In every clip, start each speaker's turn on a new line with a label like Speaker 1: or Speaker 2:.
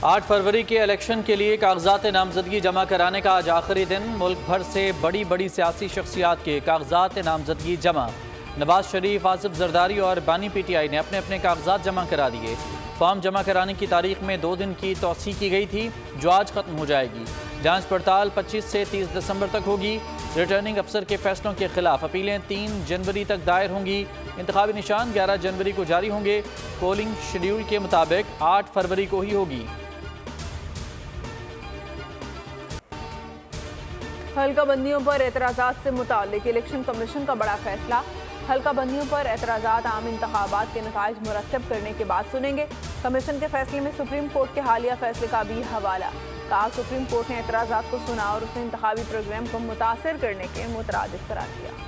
Speaker 1: 8 फरवरी के इलेक्शन के लिए कागजात नामजदगी जमा कराने का आज आखिरी दिन। मुल्क भर से बड़ी बड़ी सियासी शख्सियात के कागजात नामजदगी जमा। नवाज शरीफ, आसिफ जरदारी और बानी PTI ने अपने अपने कागजात जमा करा दिए। फॉर्म जमा कराने की तारीख में 2 दिन की तौसी की गई थी, जो आज खत्म हो जाएगी। जांच पड़ताल 25 से 30 दिसंबर तक होगी। रिटर्निंग अफसर के फैसलों के खिलाफ अपीलें 3 जनवरी तक दायर होंगी। इंतखाबी निशान 11 जनवरी को जारी होंगे। पोलिंग शेड्यूल के मुताबिक 8 फरवरी को ही होगी।
Speaker 2: हल्का बंदियों पर एतराज़ात से मुताल्लिक इलेक्शन कमीशन का बड़ा फैसला। हल्का बंदियों पर एतराज़ात आम इंतखाबात के नताइज मुरतब करने के बाद सुनेंगे। कमीशन के फैसले में सुप्रीम कोर्ट के हालिया फैसले का भी हवाला। कहा, सुप्रीम कोर्ट ने एतराज़ात को सुना और उसने इंतखाबी प्रोग्राम को मुतासर करने के मुतरादिफ करार दिया।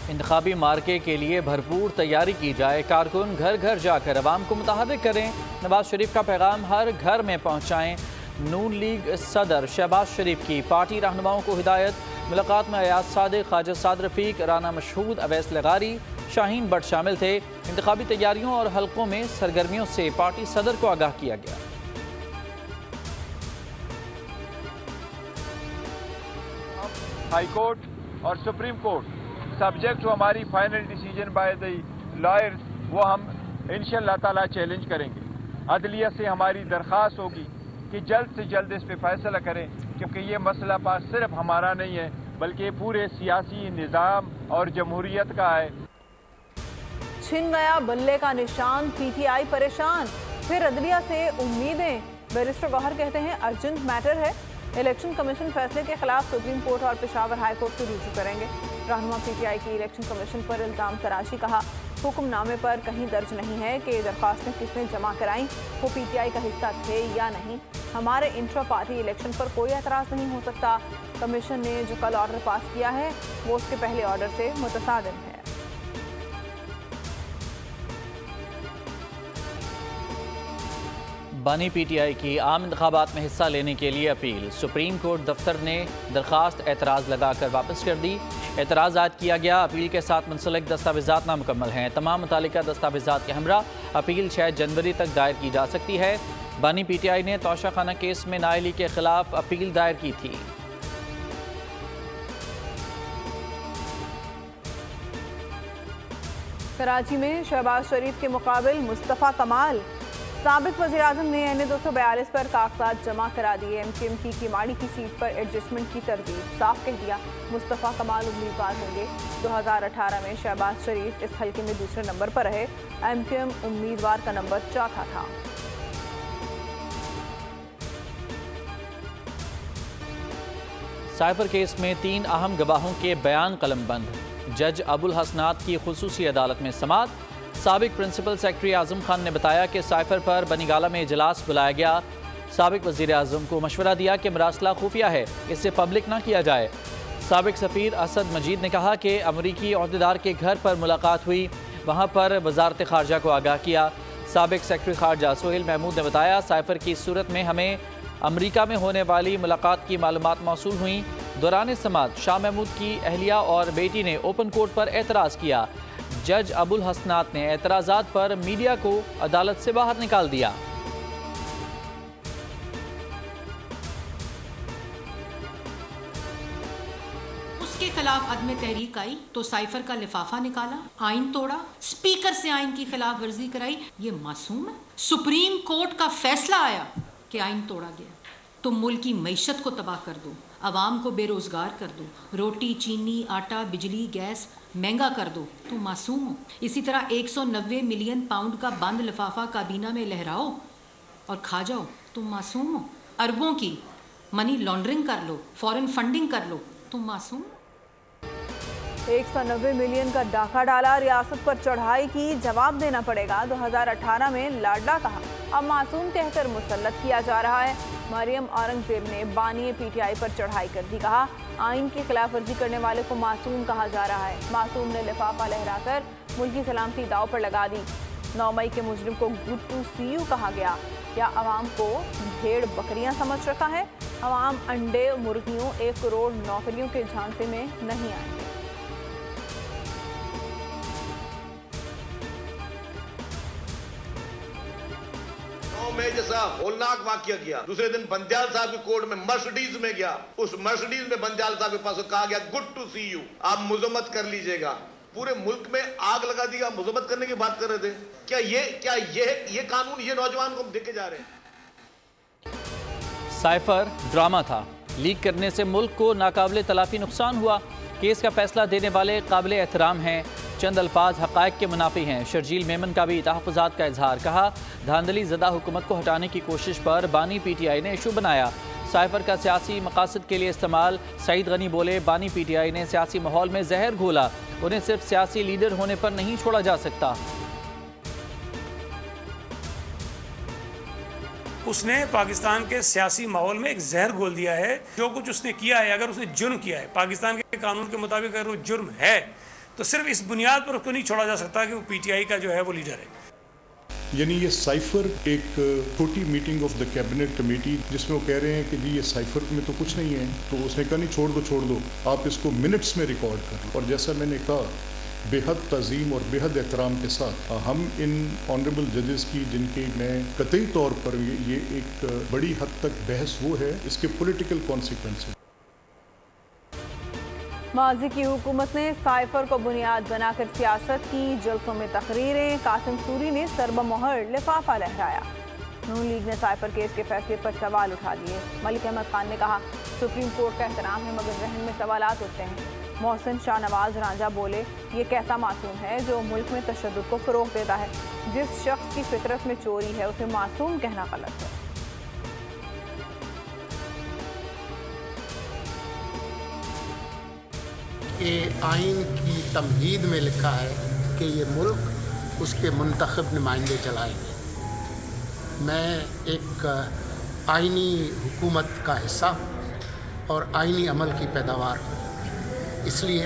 Speaker 1: इंतखाबी मार्के के लिए भरपूर तैयारी की जाए। कारकुन घर घर जाकर अवाम को मुतहर्रिक करें। नवाज शरीफ का पैगाम हर घर में पहुँचाएँ। नून लीग सदर शहबाज शरीफ की पार्टी रहनुमाओं को हिदायत। मुलाकात में अयाज सादिक, ख्वाजा साद रफ़ीक, राना मशहूद, अवैस लगारी, शाहीन भट्ट शामिल थे। इंतखाबी तैयारियों और हलकों में सरगर्मियों से पार्टी सदर को आगाह किया गया।
Speaker 3: हाई कोर्ट और सुप्रीम कोर्ट सब्जेक्ट टू हमारी final decision by the lawyers, वो हम इंशाअल्लाह ताला चैलेंज करेंगे। अदलिया से हमारी दरख्वास्त होगी कि जल्द से जल्द इस पे फैसला करें, क्योंकि ये मसला पास सिर्फ हमारा नहीं है बल्कि पूरे सियासी निज़ाम और जमहूरियत का है।
Speaker 2: छिन गया बल्ले का निशान, PTI परेशान, फिर अदलिया से उम्मीदें। बैरिस्टर गौहर कहते हैं अर्जेंट मैटर है। इलेक्शन कमीशन फैसले के खिलाफ सुप्रीम कोर्ट और पेशावर हाई कोर्ट से रुजू करेंगे। रहनुमा PTI की इलेक्शन कमीशन पर इल्ज़ाम तराशी। कहा, हुक्मनामे पर कहीं दर्ज नहीं है कि दरख्वास्तें किसने जमा कराई, वो PTI का हिस्सा थे या नहीं। हमारे इंट्रा पार्टी इलेक्शन पर कोई एतराज़ नहीं हो सकता। कमीशन ने जो कल ऑर्डर पास किया है वो उसके पहले ऑर्डर से मुतसादिम है।
Speaker 1: बानी PTI की आम इंतखाबात में हिस्सा लेने के लिए अपील। सुप्रीम कोर्ट दफ्तर ने दरख्वास्त एतराज़ लगाकर वापस कर दी। एतराज़ आयद किया गया। अपील के साथ मुंसलिक दस्तावेज़ात नामुकम्मल हैं। तमाम मुतालिका दस्तावेज़ात के हमरा अपील 6 जनवरी तक दायर की जा सकती है। बानी PTI ने तोशाखाना केस में नाअहली के खिलाफ अपील दायर की थी।
Speaker 2: कराची में शहबाज शरीफ के मुकाबिल मुस्तफ़ा कमाल। साबिक वज़ीर आज़म ने NA 242 पर कागजात जमा करा दिए। MKM की किमाड़ी की सीट पर एडजस्टमेंट की तरतीब। साफ कह दिया, मुस्तफ़ा कमाल उम्मीदवार होंगे। 2018 में शहबाज शरीफ इस हल्के में दूसरे नंबर पर रहे। MKM उम्मीदवार का नंबर चौथा था।
Speaker 1: साइफर केस में 3 अहम गवाहों के बयान कलमबंद। जज अबुल हसनात की खुसूसी अदालत में समाअत। साबिक प्रिंसिपल सेक्रेटरी आजम खान ने बताया कि साइफर पर बनीगाला में इजलास बुलाया गया। साबिक वज़ीर आज़म को मशवरा दिया कि मरासला खुफिया है, इसे पब्लिक ना किया जाए। साबिक सफ़ीर असद मजीद ने कहा कि अमरीकी अहदेदार के घर पर मुलाकात हुई, वहाँ पर वजारत खारजा को आगाह किया। साबिक सेक्रेटरी खारजा सोहेल महमूद ने बताया, साइफर की सूरत में हमें अमरीका में होने वाली मुलाकात की मालूमात मौसूल हुई। दौरान समाअत शाह महमूद की अहलिया और बेटी ने ओपन कोर्ट पर एतराज़ किया। जज अबुल हसनात ने एतराज़ात पर मीडिया को अदालत से बाहर निकाल दिया।
Speaker 4: उसके खिलाफ अदम तहरीक आई तो साइफर का लिफाफा निकाला, आइन तोड़ा, स्पीकर से आइन की खिलाफ वर्जी कराई। ये मासूम है? सुप्रीम कोर्ट का फैसला आया कि आइन तोड़ा गया तो मुल्क की मईशत को तबाह कर दो, अवाम को बेरोजगार कर दो, रोटी, चीनी, आटा, बिजली, गैस महंगा कर दो, तुम मासूम हो। इसी तरह 190 मिलियन पाउंड का बंद लिफाफा काबीना में लहराओ और खा जाओ, तुम मासूम हो। अरबों की मनी लॉन्ड्रिंग कर लो, फॉरेन फंडिंग कर लो, तुम मासूम हो।
Speaker 2: 190 मिलियन का डाका डाला, रियासत पर चढ़ाई की, जवाब देना पड़ेगा। 2018 में लाडला कहा, अब मासूम कहकर मुसल्लत किया जा रहा है। मरियम औरंगजेब ने बानी PTI पर चढ़ाई कर दी। कहा, आइन की खिलाफ वर्जी करने वाले को मासूम कहा जा रहा है। मासूम ने लिफाफा लहराकर मुल्क की सलामती दाव पर लगा दी। 9 मई के मुजरिम को गुड टू सी यू कहा गया। क्या आवाम को भेड़ बकरियां समझ रखा है? आवाम अंडे, मुर्गियों, 1 करोड़ नौकरियों के झांसे में नहीं आएंगे।
Speaker 5: में जैसा होलनाक वाकया किया। दूसरे दिन बंदयाल साहब की कोर्ट में मर्सिडीज में गया, उस मर्सिडीज में बंदयाल साहब के पास कहा गया गुड टू सी यू, आप मजम्मत कर लीजिएगा। पूरे मुल्क में आग लगा दी, आप मजम्मत करने की बात कर रहे थे। क्या ये कानून ये नौजवान को हम देखे जा रहे हैं।
Speaker 1: साइफर ड्रामा था, लीक करने से मुल्क को नाकाबिले तलाफी नुकसान हुआ। केस का फैसला देने वाले काबिल एहतराम हैं, चंद अल्फाज हक़ाइक़ के मुनाफी हैं। शर्जील मेमन का भी तहफ़्फ़ुज़ात का इजहार, कहा धांधली ज़दा हुकूमत को हटाने की कोशिश पर बानी PTI ने इशू बनाया। साइफर का सियासी मकासद के लिए इस्तेमाल, सईद गनी बोले बानी PTI ने सियासी माहौल में जहर घोला, उन्हें सिर्फ सियासी लीडर होने पर नहीं छोड़ा जा सकता।
Speaker 6: उसने पाकिस्तान के सियासी माहौल में एक जहर घोल दिया है। जो कुछ उसने किया है, अगर उसने जुर्म किया है पाकिस्तान के कानून के मुताबिक, अगर वो जुर्म है तो सिर्फ इस बुनियाद पर उसको नहीं छोड़ा जा सकता कि वो PTI का जो है वो लीडर है।
Speaker 7: यानी ये साइफर एक छोटी meeting of the cabinet committee जिसमें वो कह रहे हैं कि जी ये साइफर में तो कुछ नहीं है, तो उसने कहा नहीं छोड़ दो, आप इसको मिनट्स में रिकॉर्ड कर लो। और जैसा मैंने कहा, बेहद तज़ीम और बेहद एहतराम के साथ हम इन ऑनरेबल जजेस की, जिनके मैं कतई तौर पर ये एक बड़ी हद तक बहस वो है, इसके पॉलिटिकल कॉन्सिक्वेंसेस।
Speaker 2: माजी की हुकूमत ने साइफर को बुनियाद बनाकर सियासत की, जलसों में तकरीरें, कासिम सूरी ने सरबमोहर लिफाफा लहराया। नून लीग ने साइफर केस के फैसले पर सवाल उठा दिए। मलिक अहमद खान ने कहा सुप्रीम कोर्ट का एहतराम है मगर जहन में सवालात उठते हैं। मोहसिन शाहनवाज रांझा बोले ये कैसा मासूम है जो मुल्क में तशद्दुद को फ़रोग़ देता है। जिस शख्स की फितरत में चोरी है उसे मासूम कहना गलत है।
Speaker 8: कि आइन की तमहीद में लिखा है कि ये मुल्क उसके मुंतखब नुमाइंदे चलाएंगे। मैं एक आइनी हुकूमत का हिस्सा और आइनी अमल की पैदावार हूँ, इसलिए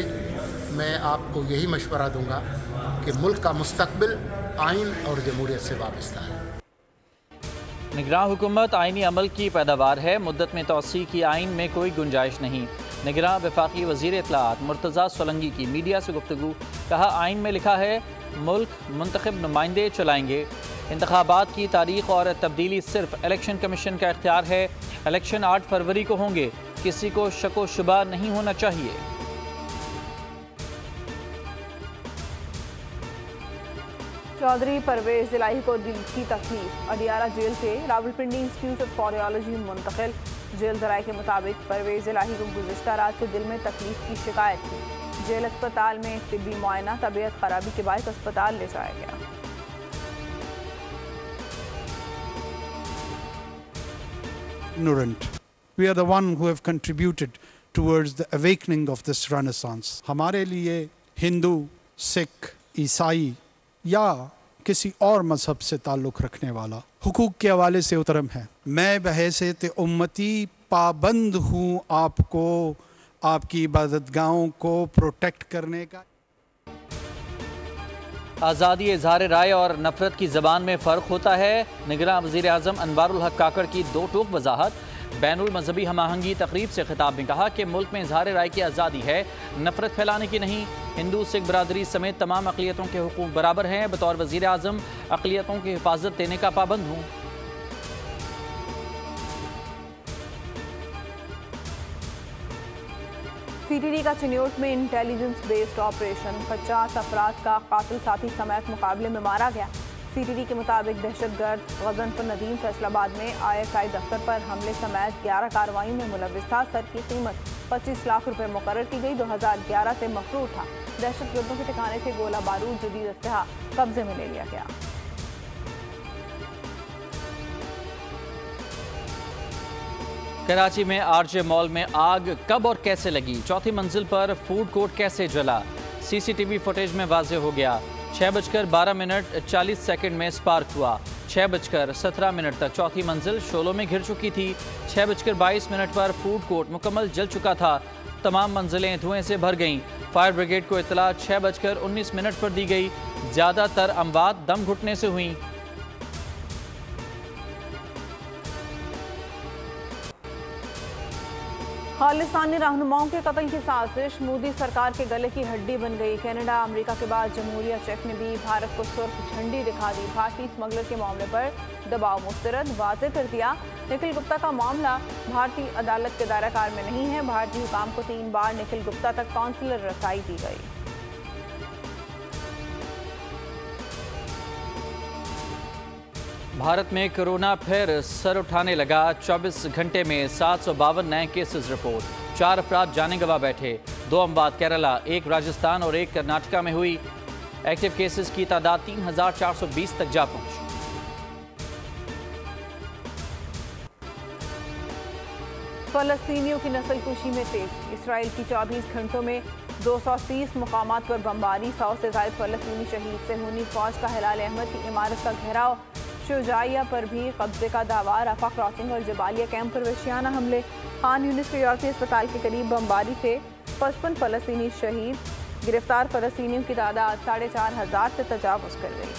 Speaker 8: मैं आपको यही मशवरा दूंगा कि मुल्क का मुस्तकबिल आइन और जमहूरियत से वाबस्ता है।
Speaker 1: निगरान हुकूमत आइनी अमल की पैदावार है, मुद्दत में तोसी की आइन में कोई गुंजाइश नहीं। निगरान वफाकी वज़ीर इत्तलाआत मुर्तज़ा सोलंगी की मीडिया से गुफ्तगू, कहा आइन में लिखा है मुल्क मुंतखब नुमाइंदे चलाएंगे। इंतखाबात की तारीख और तब्दीली सिर्फ इलेक्शन कमीशन का इख्तियार है। इलेक्शन 8 फरवरी को होंगे, किसी को शक व शुबा नहीं होना चाहिए।
Speaker 2: चौधरी परवेज इलाही को दिल की तकलीफ, अडियाला जेल से रावलपिंडी इंस्टीट्यूट ऑफ कार्डियोलॉजी मुंतकिल। जेल जराये के मुताबिक परवेज इलाही को गुज़िश्ता रात से दिल में तकलीफ की शिकायत थी। जेल अस्पताल में तिब्बी मुआयना, तबीयत खराबी के बाद अस्पताल ले जाया गया।
Speaker 9: Ignorant. We are the one who have contributed towards the awakening of this renaissance. हमारे लिए हिंदू, सिख, ईसाई या किसी और मजहब से ताल्लुक़ रखने वाला हुकूक के हवाले से उतरम है। मैं बहैसियत उम्मती पाबंद हूँ आपको आपकी इबादतगाहों को प्रोटेक्ट करने का।
Speaker 1: आज़ादी इज़हार राय और नफरत की ज़बान में फ़र्क होता है। निगरान वज़ीर आज़म अनवारुल हक काकड़ की दो टोक वजाहत। बैनुल मजहबी हमआहंगी तकरीब से खिताब में कहा कि मुल्क में इज़हार राय की आज़ादी है, नफरत फैलाने की नहीं। हिंदू सिख बरादरी समेत तमाम अक़लियतों के हुकूक बराबर हैं। बतौर वज़ीर आज़म अक़लियतों की हिफाजत देने का पाबंद हूँ।
Speaker 2: CTD का चिन्योट में इंटेलिजेंस बेस्ड ऑपरेशन, 50 अफराद का कातिल साथी समेत मुकाबले में मारा गया। CTD के मुताबिक दहशतगर्द गजनफर नदीम फैसलाबाद में ISI दफ्तर पर हमले समेत 11 कार्रवाई में मुलविस था। सर की कीमत 25 लाख रुपए मुकर्रर की गई। 2011 से मफरूर था। दहशतगर्दों के ठिकाने से गोला बारूद, जदीद अस्लहा कब्जे में ले लिया गया।
Speaker 1: कराची में RJ मॉल में आग कब और कैसे लगी? चौथी मंजिल पर फूड कोर्ट कैसे जला? CCTV फुटेज में वाज़ेह हो गया। 6:12:40 में स्पार्क हुआ। 6:17 तक चौथी मंजिल शोलों में घिर चुकी थी। 6:22 पर फूड कोर्ट मुकम्मल जल चुका था। तमाम मंजिलें धुएं से भर गईं। फायर ब्रिगेड को इत्तला 6:19 पर दी गई। ज़्यादातर अमवात दम घुटने से हुई।
Speaker 2: खालिस्तानी रहनुमाओं के कत्ल की साजिश मोदी सरकार के गले की हड्डी बन गई। कनाडा, अमेरिका के बाद जमहूरिया चेक ने भी भारत को सुर्ख झंडी दिखा दी। भारतीय स्मगलर के मामले पर दबाव मुस्तरद, वाज़ेह कर दिया निखिल गुप्ता का मामला भारतीय अदालत के दायरा कार में नहीं है। भारतीय हुकाम को 3 बार निखिल गुप्ता तक काउंसिलर रसाई दी गई।
Speaker 1: भारत में कोरोना फिर सर उठाने लगा। 24 घंटे में 752 नए केसेस रिपोर्ट। 4 अफराद जाने गंवा बैठे। 2 अमवात केरला, 1 राजस्थान और 1 कर्नाटका में हुई। एक्टिव केसेस की तादाद 3420 तक जा पहुंची।
Speaker 2: फलस्तीनियों की नस्लकुशी में तेजी। इसराइल की 24 घंटों में 230 मुकामात पर बमबारी। 100 से ज्यादा फलस्तीनी शहीद। सेहूनी फौज का हिलाल अहमद की इमारत का घेराव। शुजाइया पर भी कब्जे का दावा। रफा क्रॉसिंग और जबालिया कैंप पर वहशियाना हमले। खान यूनिस के यूरोपीय अस्पताल के करीब बमबारी से 55 फलस्तीनी शहीद। गिरफ्तार फलस्तीनियों की तादाद 4500 से तजावुज कर गई।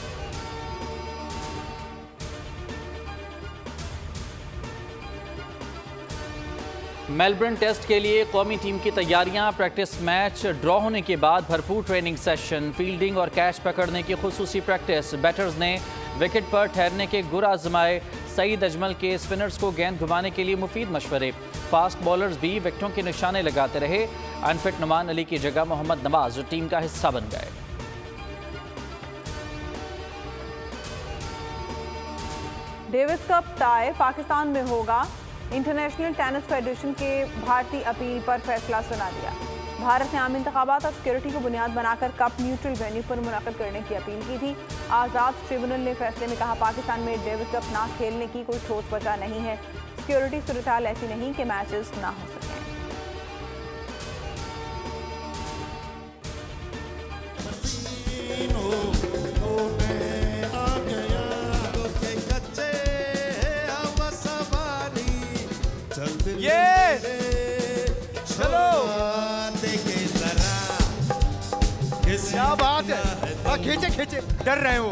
Speaker 1: मेलबर्न टेस्ट के लिए कौमी टीम की तैयारियां। प्रैक्टिस मैच ड्रॉ होने के बाद भरपूर ट्रेनिंग सेशन। फील्डिंग और कैच पकड़ने की खुसूसी प्रैक्टिस। बैटर्स ने विकेट पर ठहरने के गुर आजमाए। सईद अजमल के स्पिनर्स को गेंद घुमाने के लिए मुफीद मशवरे। फास्ट बॉलर्स भी विकेटों के निशाने लगाते रहे। अनफिट नुमान अली की जगह मोहम्मद नवाज टीम का हिस्सा बन गए।
Speaker 2: डेविस कप टाई पाकिस्तान में होगा। इंटरनेशनल टेनिस फेडरेशन के भारतीय अपील पर फैसला सुना दिया। भारत ने आम इंतखाबात और सिक्योरिटी को बुनियाद बनाकर कप न्यूट्रल वेन्यू पर मुनक़िद करने की अपील की थी। आज़ाद ट्रिब्यूनल ने फैसले में कहा, पाकिस्तान में डेविस कप ना खेलने की कोई ठोस वजह नहीं है। सिक्योरिटी सूरत-ए-हाल ऐसी नहीं कि मैचेस ना हो सकें।
Speaker 10: क्या बात है, खींचे खींचे, डर रहे हो।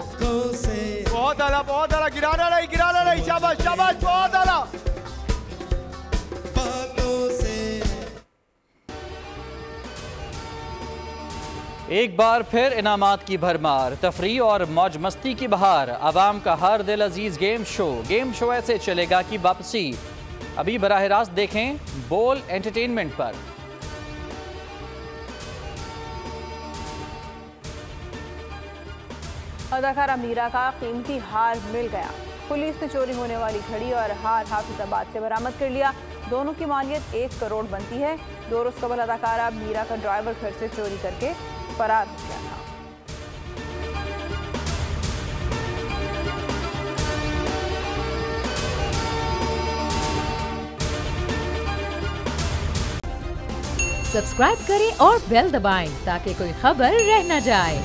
Speaker 10: बहुत आला, गिराना नहीं, शाबाश शाबाश, बहुत आला।
Speaker 1: एक बार फिर इनामात की भरमार। तफरी और मौज मस्ती की बहार। आवाम का हर दिल अजीज गेम शो ऐसे चलेगा कि वापसी अभी बराह रास्त देखें बोल एंटरटेनमेंट पर।
Speaker 2: अदाकारा मीरा का कीमती हार मिल गया। पुलिस ने चोरी होने वाली घड़ी और हार हाफिजाबाद से बरामद कर लिया। दोनों की मालियत 1 करोड़ बनती है। 2 रोज कबल अदाकारा मीरा का ड्राइवर घर से चोरी करके फरार हो गया था।
Speaker 11: सब्सक्राइब करें और बेल दबाएं ताकि कोई खबर रह न जाए।